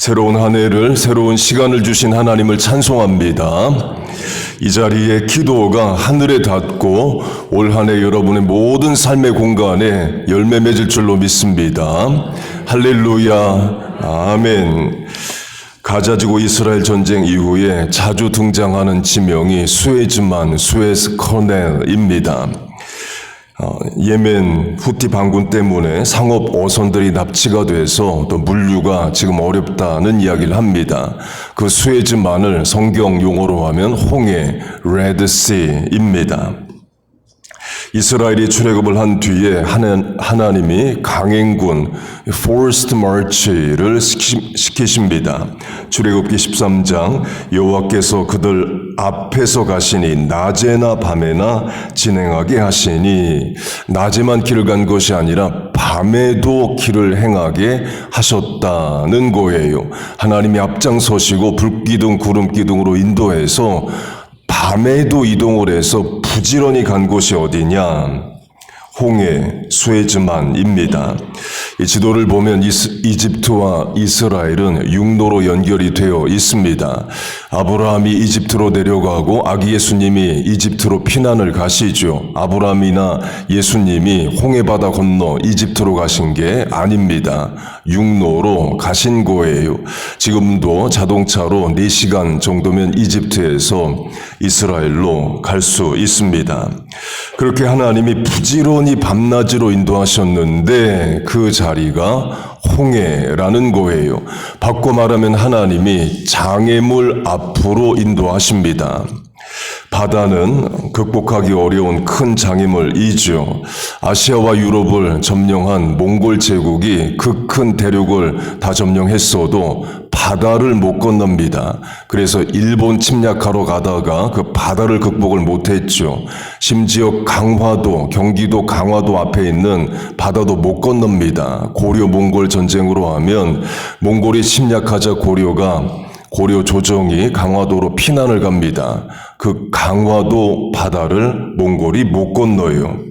새로운 한 해를, 새로운 시간을 주신 하나님을 찬송합니다. 이 자리에 기도가 하늘에 닿고 올 한 해 여러분의 모든 삶의 공간에 열매 맺을 줄로 믿습니다. 할렐루야, 아멘. 가자지구 이스라엘 전쟁 이후에 자주 등장하는 지명이 수에즈만, 수에즈 커넬입니다. 예멘 후티 반군 때문에 상업 어선들이 납치가 돼서 또 물류가 지금 어렵다는 이야기를 합니다. 그 수에즈만을 성경 용어로 하면 홍해, 레드시입니다. 이스라엘이 출애굽을 한 뒤에 하나님이 강행군 Forced March를 시키십니다. 출애굽기 13장 여호와께서 그들 앞에서 가시니 낮에나 밤에나 진행하게 하시니 낮에만 길을 간 것이 아니라 밤에도 길을 행하게 하셨다는 거예요. 하나님이 앞장서시고 불기둥 구름기둥으로 인도해서 밤에도 이동을 해서 부지런히 간 곳이 어디냐? 홍해, 수에즈만입니다. 이 지도를 보면 이집트와 이스라엘은 육로로 연결이 되어 있습니다. 아브라함이 이집트로 내려가고 아기 예수님이 이집트로 피난을 가시죠. 아브라함이나 예수님이 홍해바다 건너 이집트로 가신 게 아닙니다. 육로로 가신 거예요. 지금도 자동차로 4시간 정도면 이집트에서 이스라엘로 갈 수 있습니다. 그렇게 하나님이 부지런히 밤낮으로 인도하셨는데 그 자리가 홍해라는 거예요. 바꿔 말하면 하나님이 장애물 앞으로 인도하십니다. 바다는 극복하기 어려운 큰 장애물이죠. 아시아와 유럽을 점령한 몽골 제국이 그 큰 대륙을 다 점령했어도 바다를 못 건넙니다. 그래서 일본 침략하러 가다가 그 바다를 극복을 못했죠. 심지어 강화도, 경기도 강화도 앞에 있는 바다도 못 건넙니다. 고려 몽골 전쟁으로 하면 몽골이 침략하자 고려 조정이 강화도로 피난을 갑니다. 그 강화도 바다를 몽골이 못 건너요.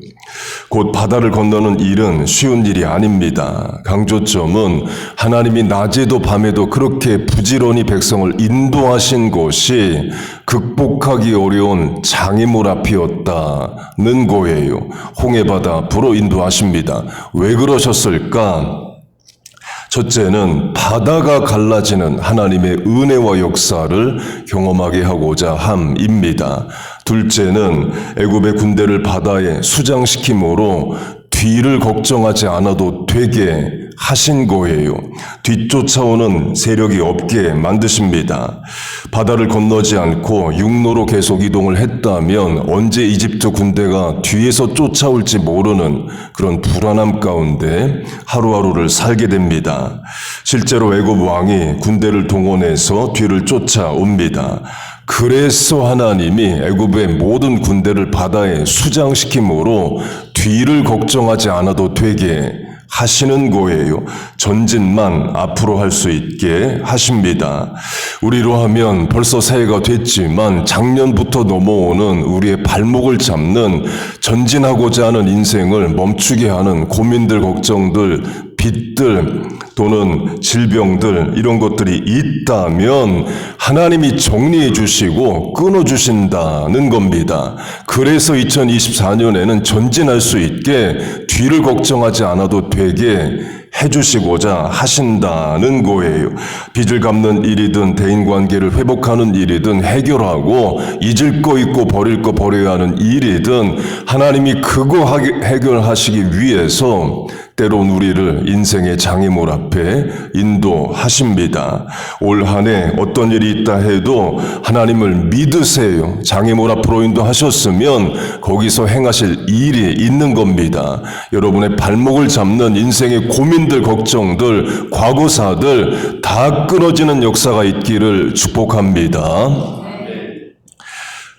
곧 바다를 건너는 일은 쉬운 일이 아닙니다. 강조점은 하나님이 낮에도 밤에도 그렇게 부지런히 백성을 인도하신 곳이 극복하기 어려운 장애물 앞이었다는 거예요. 홍해바다 앞으로 인도하십니다. 왜 그러셨을까? 첫째는 바다가 갈라지는 하나님의 은혜와 역사를 경험하게 하고자 함입니다. 둘째는 애굽의 군대를 바다에 수장시킴으로 뒤를 걱정하지 않아도 되게 하신 거예요. 뒤쫓아오는 세력이 없게 만드십니다. 바다를 건너지 않고 육로로 계속 이동을 했다면 언제 이집트 군대가 뒤에서 쫓아올지 모르는 그런 불안함 가운데 하루하루를 살게 됩니다. 실제로 애굽 왕이 군대를 동원해서 뒤를 쫓아옵니다. 그래서 하나님이 애굽의 모든 군대를 바다에 수장시킴으로 뒤를 걱정하지 않아도 되게 하시는 거예요. 전진만 앞으로 할 수 있게 하십니다. 우리로 하면 벌써 새해가 됐지만 작년부터 넘어오는 우리의 발목을 잡는 전진하고자 하는 인생을 멈추게 하는 고민들, 걱정들, 빚들 또는 질병들 이런 것들이 있다면 하나님이 정리해 주시고 끊어 주신다는 겁니다. 그래서 2024년에는 전진할 수 있게 뒤를 걱정하지 않아도 되게 해주시고자 하신다는 거예요. 빚을 갚는 일이든 대인관계를 회복하는 일이든 해결하고 잊을 거 잊고 버릴 거 버려야 하는 일이든 하나님이 그거 해결하시기 위해서 때론 우리를 인생의 장애물 앞에 인도하십니다. 올 한 해 어떤 일이 있다 해도 하나님을 믿으세요. 장애물 앞으로 인도하셨으면 거기서 행하실 일이 있는 겁니다. 여러분의 발목을 잡는 인생의 고민들, 걱정들, 과거사들 다 끊어지는 역사가 있기를 축복합니다.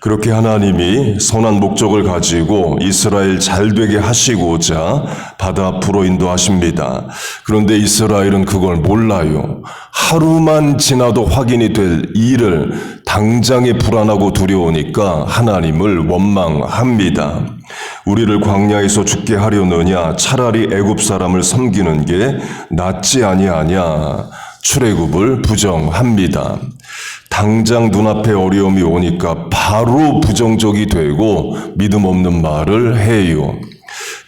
그렇게 하나님이 선한 목적을 가지고 이스라엘 잘되게 하시고자 바다 앞으로 인도하십니다. 그런데 이스라엘은 그걸 몰라요. 하루만 지나도 확인이 될 일을 당장에 불안하고 두려우니까 하나님을 원망합니다. 우리를 광야에서 죽게 하려느냐? 차라리 애굽 사람을 섬기는 게 낫지 아니하냐? 출애굽을 부정합니다. 당장 눈앞에 어려움이 오니까 바로 부정적이 되고 믿음 없는 말을 해요.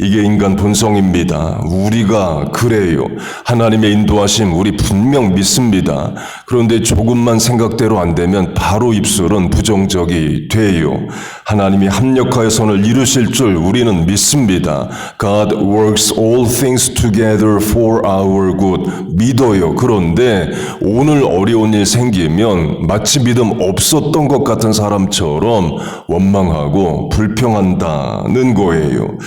이게 인간 본성입니다. 우리가 그래요. 하나님의 인도하심 우리 분명 믿습니다. 그런데 조금만 생각대로 안 되면 바로 입술은 부정적이 돼요. 하나님이 합력하여 선을 이루실 줄 우리는 믿습니다. God works all things together for our good. 믿어요. 그런데 오늘 어려운 일 생기면 마치 믿음 없었던 것 같은 사람처럼 원망하고 불평한다는 거예요.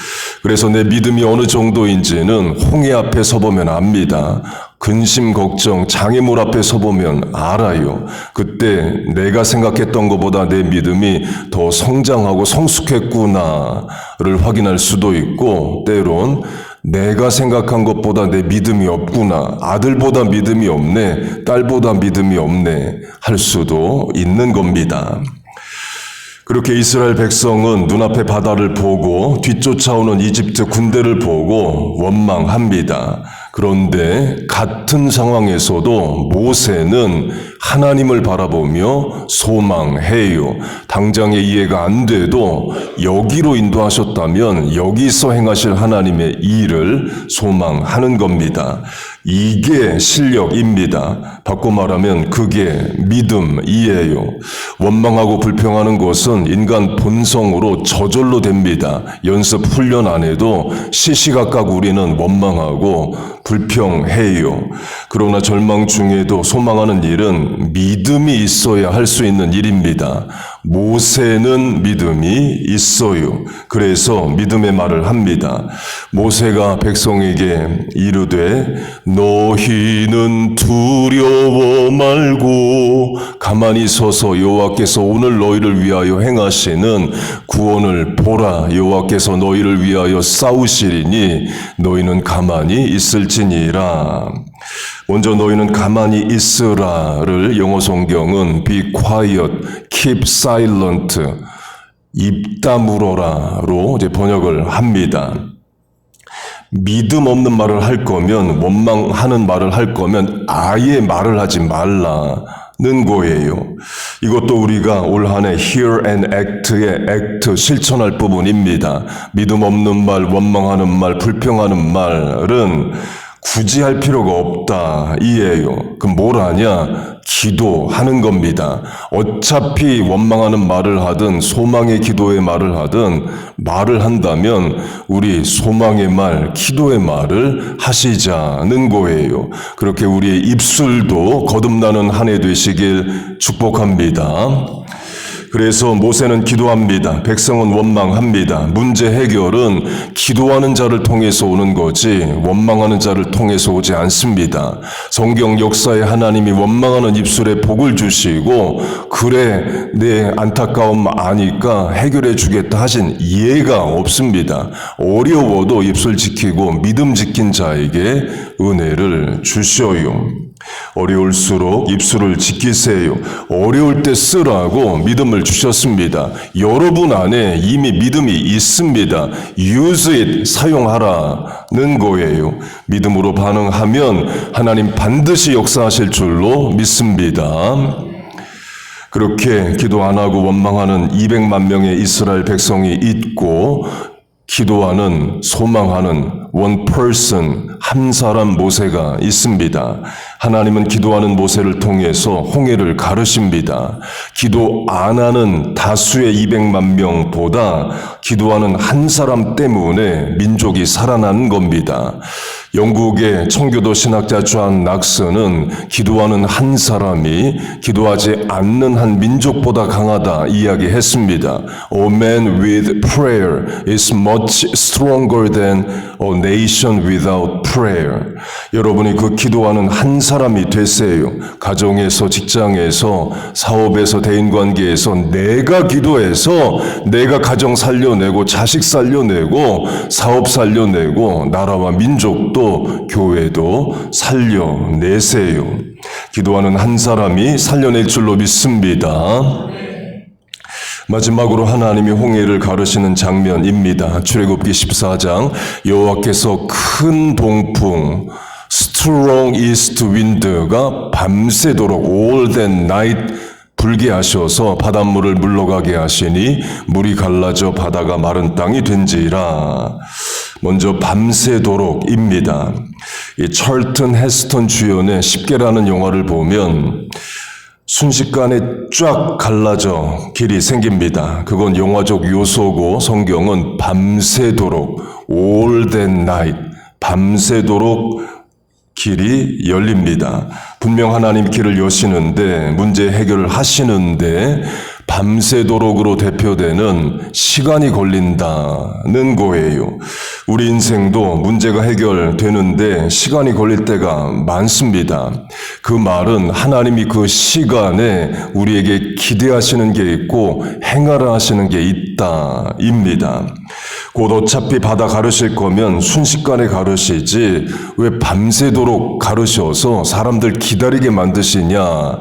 그래서 내 믿음이 어느 정도인지는 홍해 앞에 서보면 압니다. 근심, 걱정, 장애물 앞에 서보면 알아요. 그때 내가 생각했던 것보다 내 믿음이 더 성장하고 성숙했구나를 확인할 수도 있고, 때론 내가 생각한 것보다 내 믿음이 없구나, 아들보다 믿음이 없네, 딸보다 믿음이 없네 할 수도 있는 겁니다. 그렇게 이스라엘 백성은 눈앞에 바다를 보고 뒤쫓아오는 이집트 군대를 보고 원망합니다. 그런데 같은 상황에서도 모세는 하나님을 바라보며 소망해요. 당장의 이해가 안 돼도 여기로 인도하셨다면 여기서 행하실 하나님의 일을 소망하는 겁니다. 이게 실력입니다. 바꿔 말하면 그게 믿음이에요. 원망하고 불평하는 것은 인간 본성으로 저절로 됩니다. 연습 훈련 안 해도 시시각각 우리는 원망하고 불평해요. 그러나 절망 중에도 소망하는 일은 믿음이 있어야 할 수 있는 일입니다. 모세는 믿음이 있어요. 그래서 믿음의 말을 합니다. 모세가 백성에게 이르되 너희는 두려워 말고 가만히 서서 여호와께서 오늘 너희를 위하여 행하시는 구원을 보라. 여호와께서 너희를 위하여 싸우시리니 너희는 가만히 있을지니라. 먼저 너희는 가만히 있으라를 영어 성경은 be quiet, keep silent, 입 다물어라로 이제 번역을 합니다. 믿음 없는 말을 할 거면, 원망하는 말을 할 거면 아예 말을 하지 말라는 거예요. 이것도 우리가 올 한 해 hear and act의 act 실천할 부분입니다. 믿음 없는 말, 원망하는 말, 불평하는 말은 굳이 할 필요가 없다 이에요. 그럼 뭘 하냐? 기도하는 겁니다. 어차피 원망하는 말을 하든 소망의 기도의 말을 하든 말을 한다면 우리 소망의 말, 기도의 말을 하시자는 거예요. 그렇게 우리의 입술도 거듭나는 한 해 되시길 축복합니다. 그래서 모세는 기도합니다. 백성은 원망합니다. 문제 해결은 기도하는 자를 통해서 오는 거지 원망하는 자를 통해서 오지 않습니다. 성경 역사에 하나님이 원망하는 입술에 복을 주시고 그래 내 안타까움 아니까 해결해 주겠다 하신 예가 없습니다. 어려워도 입술 지키고 믿음 지킨 자에게 은혜를 주셔요. 어려울수록 입술을 지키세요. 어려울 때 쓰라고 믿음을 주셨습니다. 여러분 안에 이미 믿음이 있습니다. Use it, 사용하라는 거예요. 믿음으로 반응하면 하나님 반드시 역사하실 줄로 믿습니다. 그렇게 기도 안 하고 원망하는 200만 명의 이스라엘 백성이 있고 기도하는, 소망하는 one person, 한 사람 모세가 있습니다. 하나님은 기도하는 모세를 통해서 홍해를 가르십니다. 기도 안 하는 다수의 200만 명보다 기도하는 한 사람 때문에 민족이 살아나는 겁니다. 영국의 청교도 신학자 존 낙스는 기도하는 한 사람이 기도하지 않는 한 민족보다 강하다 이야기했습니다. A man with prayer is much stronger than a nation without prayer. 여러분이 그 기도하는 한 사람이 되세요. 가정에서, 직장에서, 사업에서, 대인관계에서 내가 기도해서 내가 가정 살려내고 자식 살려내고 사업 살려내고 나라와 민족도 교회도 살려내세요. 기도하는 한 사람이 살려낼 줄로 믿습니다. 마지막으로 하나님이 홍해를 가르시는 장면입니다. 출애굽기 14장 여호와께서 큰 동풍 strong east wind가 밤새도록 all that night 불게 하셔서 바닷물을 물러가게 하시니 물이 갈라져 바다가 마른 땅이 된지라. 먼저 밤새도록입니다. 이 찰튼 헤스턴 주연의 10개라는 영화를 보면 순식간에 쫙 갈라져 길이 생깁니다. 그건 영화적 요소고 성경은 밤새도록 all that night 밤새도록 길이 열립니다. 분명 하나님 길을 여시는데 문제 해결을 하시는데 밤새도록으로 대표되는 시간이 걸린다는 거예요. 우리 인생도 문제가 해결되는데 시간이 걸릴 때가 많습니다. 그 말은 하나님이 그 시간에 우리에게 기대하시는 게 있고 행하라 하시는 게 있다입니다. 곧 어차피 바다 가르실 거면 순식간에 가르시지 왜 밤새도록 가르셔서 사람들 기다리게 만드시냐가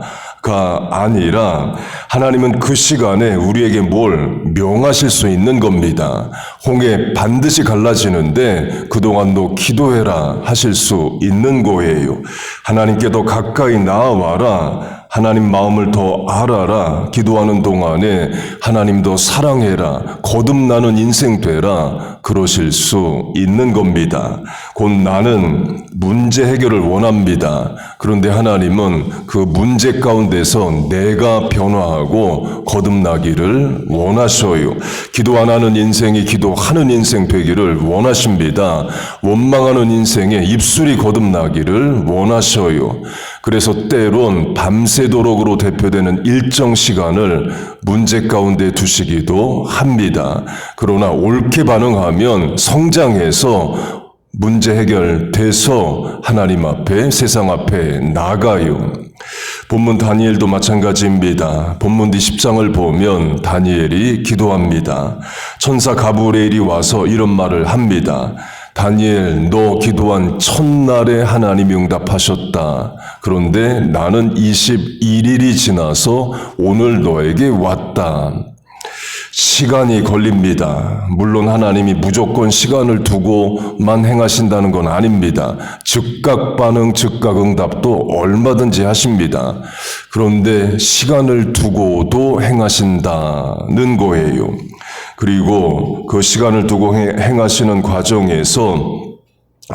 아니라 하나님은 그 시간에 우리에게 뭘 명하실 수 있는 겁니다. 홍해 반드시 갈라지는데 그동안 너 기도해라 하실 수 있는 거예요. 하나님께 더 가까이 나아와라. 하나님 마음을 더 알아라. 기도하는 동안에 하나님 더 사랑해라. 거듭나는 인생 되라. 그러실 수 있는 겁니다. 곧 나는 문제 해결을 원합니다. 그런데 하나님은 그 문제 가운데서 내가 변화하고 거듭나기를 원하셔요. 기도 안 하는 인생이 기도하는 인생 되기를 원하십니다. 원망하는 인생에 입술이 거듭나기를 원하셔요. 그래서 때론 밤새도록으로 대표되는 일정 시간을 문제 가운데 두시기도 합니다. 그러나 옳게 반응하면 성장해서 문제 해결돼서 하나님 앞에 세상 앞에 나가요. 본문 다니엘도 마찬가지입니다. 본문 20장을 보면 다니엘이 기도합니다. 천사 가브리엘이 와서 이런 말을 합니다. 다니엘, 너 기도한 첫날에 하나님이 응답하셨다. 그런데 나는 21일이 지나서 오늘 너에게 왔다. 시간이 걸립니다. 물론 하나님이 무조건 시간을 두고만 행하신다는 건 아닙니다. 즉각 반응, 즉각 응답도 얼마든지 하십니다. 그런데 시간을 두고도 행하신다는 거예요. 그리고 그 시간을 두고 행하시는 과정에서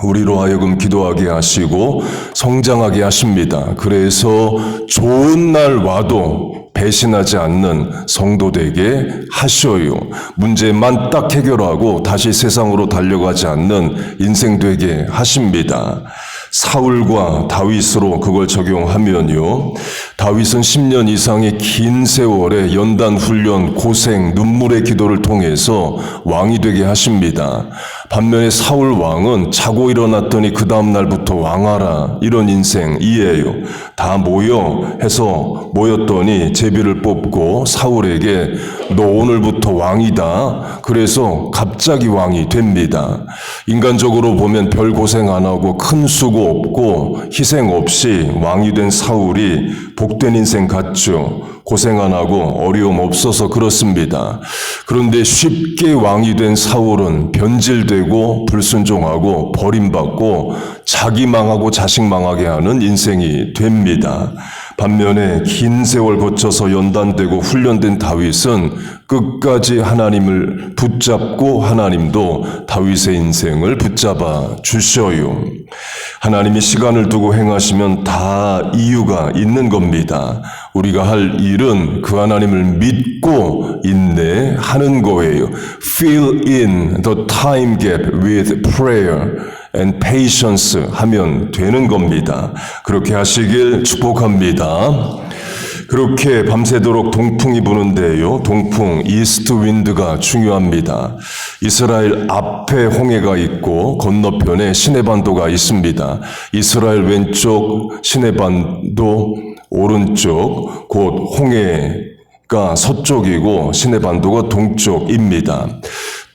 우리로 하여금 기도하게 하시고 성장하게 하십니다. 그래서 좋은 날 와도 배신하지 않는 성도 되게 하셔요. 문제만 딱 해결하고 다시 세상으로 달려가지 않는 인생 되게 하십니다. 사울과 다윗으로 그걸 적용하면요. 다윗은 10년 이상의 긴 세월의 연단 훈련, 고생, 눈물의 기도를 통해서 왕이 되게 하십니다. 반면에 사울 왕은 자고 일어났더니 그 다음 날부터 왕하라 이런 인생이에요. 다 모였더니 제비를 뽑고 사울에게 너 오늘부터 왕이다. 그래서 갑자기 왕이 됩니다. 인간적으로 보면 별 고생 안 하고 큰 수고 없고 희생 없이 왕이 된 사울이 복된 인생 같죠. 고생 안 하고 어려움 없어서 그렇습니다. 그런데 쉽게 왕이 된 사울은 변질되고 불순종하고 버림받고 자기 망하고 자식 망하게 하는 인생이 됩니다. 반면에 긴 세월 거쳐서 연단되고 훈련된 다윗은 끝까지 하나님을 붙잡고 하나님도 다윗의 인생을 붙잡아 주셔요. 하나님이 시간을 두고 행하시면 다 이유가 있는 겁니다. 우리가 할 일은 그 하나님을 믿고 인내하는 거예요. Fill in the time gap with prayer and patience 하면 되는 겁니다. 그렇게 하시길 축복합니다. 그렇게 밤새도록 동풍이 부는데요. 동풍, 이스트 윈드가 중요합니다. 이스라엘 앞에 홍해가 있고 건너편에 시내반도가 있습니다. 이스라엘 왼쪽, 시내반도 오른쪽, 곧 홍해가 서쪽이고 시내반도가 동쪽입니다.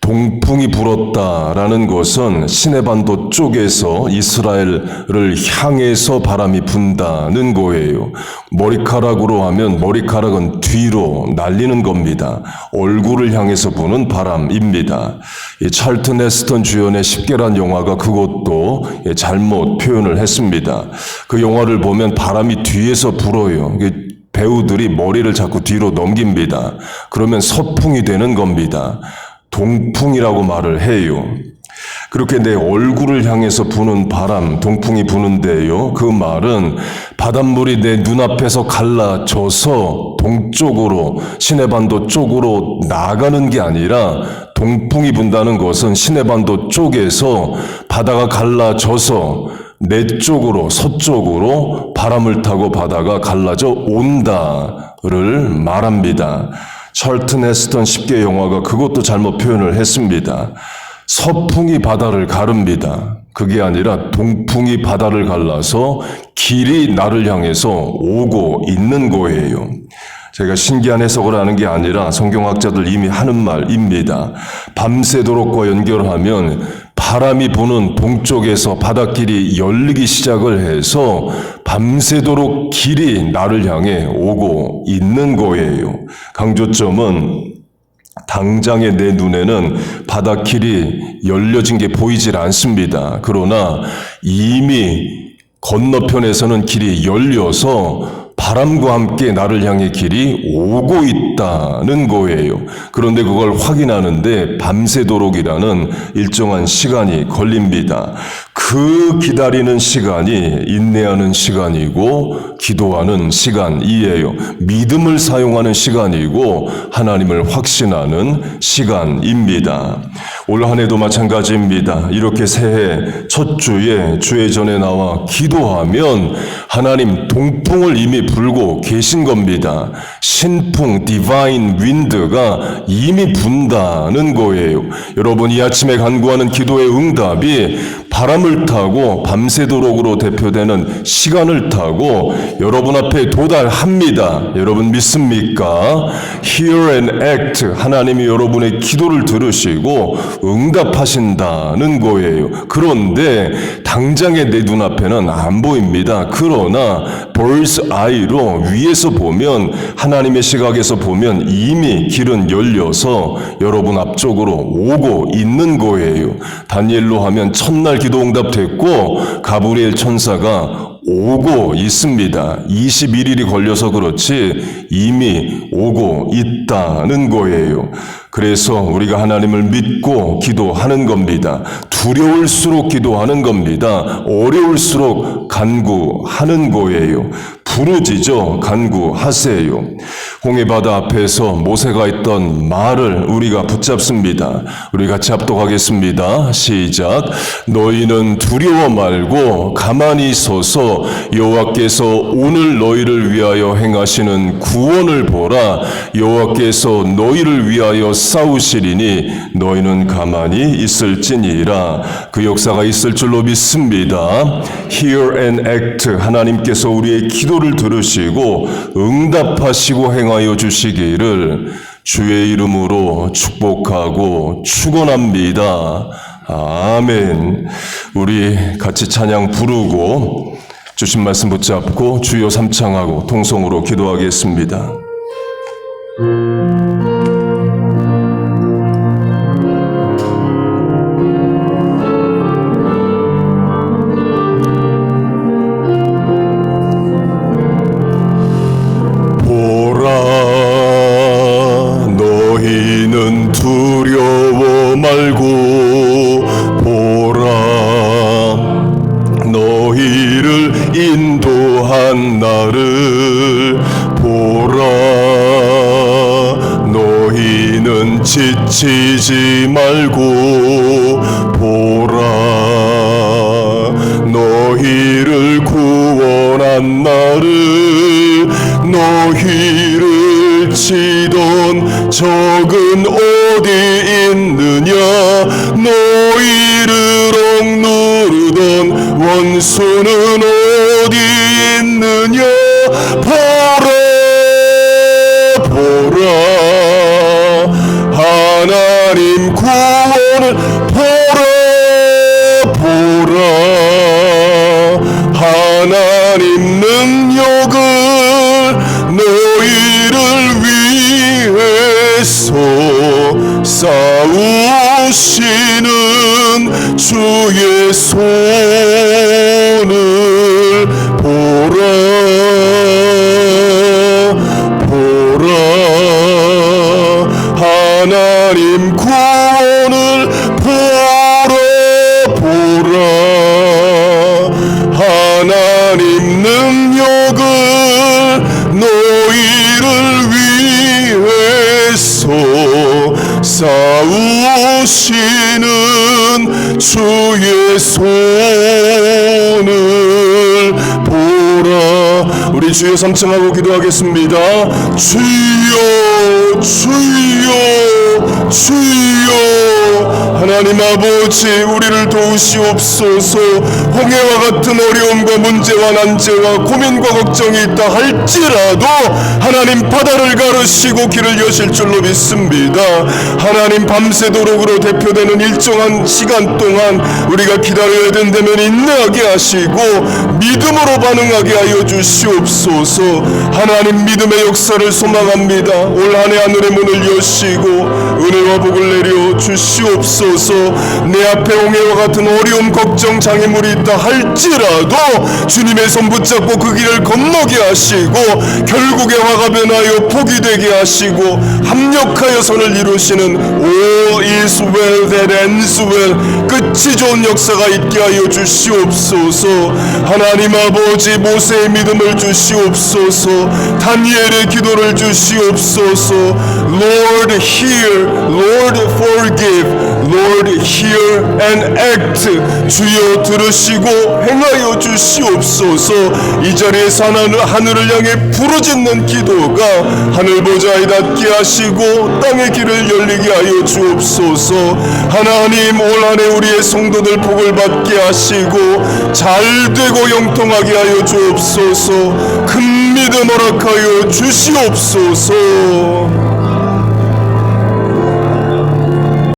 동풍이 불었다라는 것은 시내반도 쪽에서 이스라엘을 향해서 바람이 분다는 거예요. 머리카락으로 하면 머리카락은 뒤로 날리는 겁니다. 얼굴을 향해서 부는 바람입니다. 이 찰튼 헤스턴 주연의 10개란 영화가 그것도 잘못 표현을 했습니다. 그 영화를 보면 바람이 뒤에서 불어요. 배우들이 머리를 자꾸 뒤로 넘깁니다. 그러면 서풍이 되는 겁니다. 동풍이라고 말을 해요. 그렇게 내 얼굴을 향해서 부는 바람, 동풍이 부는데요. 그 말은 바닷물이 내 눈앞에서 갈라져서 동쪽으로, 시내반도 쪽으로 나가는 게 아니라 동풍이 분다는 것은 시내반도 쪽에서 바다가 갈라져서 내 쪽으로, 서쪽으로 바람을 타고 바다가 갈라져 온다를 말합니다. 찰튼 헤스턴 10개 영화가 그것도 잘못 표현을 했습니다. 서풍이 바다를 가릅니다. 그게 아니라 동풍이 바다를 갈라서 길이 나를 향해서 오고 있는 거예요. 제가 신기한 해석을 하는 게 아니라 성경학자들 이미 하는 말입니다. 밤새도록과 연결하면 바람이 부는 동쪽에서 바닷길이 열리기 시작을 해서 밤새도록 길이 나를 향해 오고 있는 거예요. 강조점은 당장의 내 눈에는 바닷길이 열려진 게 보이질 않습니다. 그러나 이미 건너편에서는 길이 열려서 바람과 함께 나를 향해 길이 오고 있다는 거예요. 그런데 그걸 확인하는데 밤새도록이라는 일정한 시간이 걸립니다. 그 기다리는 시간이 인내하는 시간이고 기도하는 시간이에요. 믿음을 사용하는 시간이고 하나님을 확신하는 시간입니다. 올 한 해도 마찬가지입니다. 이렇게 새해 첫 주에 주의 전에 나와 기도하면 하나님 동풍을 이미 불고 계신 겁니다. 신풍, 디바인 윈드가 이미 분다는 거예요. 여러분, 이 아침에 간구하는 기도의 응답이 바람을 타고 밤새도록으로 대표되는 시간을 타고 여러분 앞에 도달합니다. 여러분 믿습니까? Hear and act. 하나님이 여러분의 기도를 들으시고 응답하신다는 거예요. 그런데 당장의 내 눈앞에는 안 보입니다. 그러나 bird's eye로 위에서 보면, 하나님의 시각에서 보면 이미 길은 열려서 여러분 앞쪽으로 오고 있는 거예요. 다니엘로 하면 첫날 기도 응답됐고 가브리엘 천사가 오고 있습니다. 21일이 걸려서 그렇지 이미 오고 있다는 거예요. 그래서 우리가 하나님을 믿고 기도하는 겁니다. 두려울수록 기도하는 겁니다. 어려울수록 간구하는 거예요. 부르짖어 간구하세요. 홍해바다 앞에서 모세가 했던 말을 우리가 붙잡습니다. 우리 같이 합독하겠습니다. 시작. 너희는 두려워 말고 가만히 서서 여호와께서 오늘 너희를 위하여 행하시는 구원을 보라. 여호와께서 너희를 위하여 싸우시리니 너희는 가만히 있을지니라. 그 역사가 있을 줄로 믿습니다. Hear and act. 하나님께서 우리의 기도를 들으시고 응답하시고 행하여 주시기를 주의 이름으로 축복하고 축원합니다. 아멘. 우리 같이 찬양 부르고 주신 말씀 붙잡고 주여 삼창하고 통성으로 기도하겠습니다. 인도한 나를 보라. 너희는 지치지 말고 보라. 너희를 구원한 나를, 너희를 치던 적은 어디 있느냐. 너희를 억누르던 원수는 어디 있느냐. 보라 보라 하나님 구원을 보라 하나님 능력을 너희를 위해서 싸우시는 주의 손을 보라 하나님 구원을 보라 하나님 능력을 너희를 위해서 싸우시는 주의 손을 보라. 우리 주여 삼층하고 기도하겠습니다. 주여 주여 주여 하나님 아버지 우리를 도우시옵소서. 홍해와 같은 어려움과 문제와 난제와 고민과 걱정이 있다 할지라도 하나님 바다를 가르시고 길을 여실 줄로 믿습니다. 하나님 밤새도록으로 대표되는 일정한 시간 동안 우리가 기다려야 된다면 인내하게 하시고 믿음으로 반응하게 하여 주시옵소서. 하나님 믿음의 역사를 소망합니다. 올 한 해 하늘의 문을 여시고 은혜와 복을 내려 주시옵소서. 내 앞에 홍해와 같은 어려움 걱정 장애물이 있다 할지라도 주님의 손 붙잡고 그 길을 건너게 하시고 결국에 화가 변하여 복이 되게 하시고 합력하여 선을 이루시는 All is well that ends well 끝이 좋은 역사가 있게 하여 주시옵소서. 하나님 아버지 모세의 믿음을 주시옵소서. 다니엘의 기도를 주시옵소서. Lord hear, Lord forgive, Lord hear and act. 주여 들으시고 행하여 주시옵소서. 이 자리에서 하늘을 향해 부르짖는 기도가 하늘 보좌에 닿게 하시고 땅의 길을 열리게 하여 주옵소서. 하나님 올 한 해 우리의 성도들 복을 받게 하시고 잘되고 영통하게 하여 주옵소서. 큰 믿음 허락하여 주시옵소서.